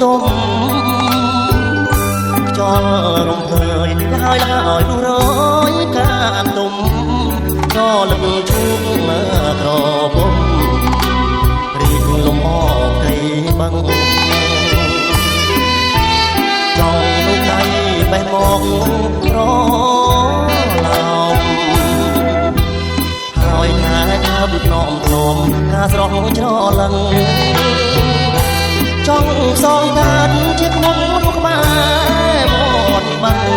ទុំចោលរំភើយឡើយលុរយកានទុំចោលលឹងឈូកមើក្រពុំរីកលំអកត្រីបឹងចង់នោះដៃបេះមករឡោមហើយថាថាបិទនំធ្នមការស្រស់ច្រឡឹងចង់សងកាត់ជាក្នុងក្បែរមាត់បាំង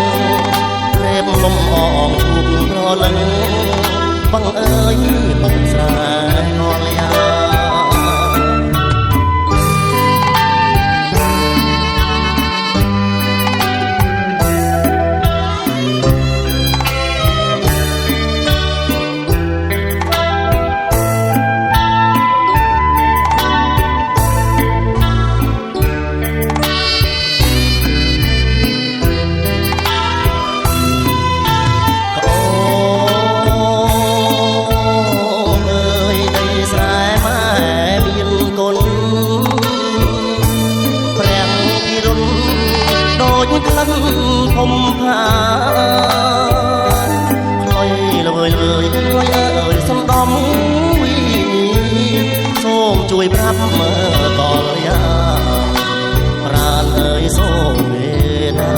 រេបលំអងឈូករលឹងបងអើយបងស្រែនរយ៉ាក្លិនភុំផាខ្លុយល្វើយខ្លុយអើយសំដំវីសូមជួយប្រាប់មើលកលយ៉ាប្រាណអើយសូមវេណា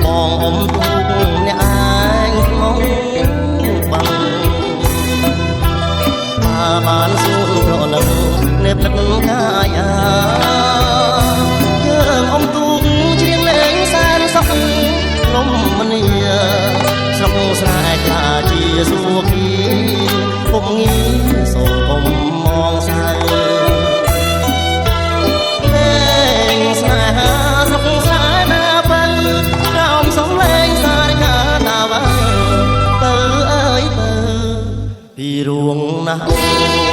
បងអ៊ំទូកអ្នកឯងក្នុងបាំងថាបានសួរប្រលឹងនៅទឹកកាយាអមទូកច្រៀងលេងសែនសុខលំមនីស្រុកស្រែខ្លាជាសួគីពុំងីសូមពុំមងសៅលេងស្នេហាស្រុកស្រែណាបើក្រោមសំលេងសារិកាតាវ៉ាបើអើយបើពីរួងណាស់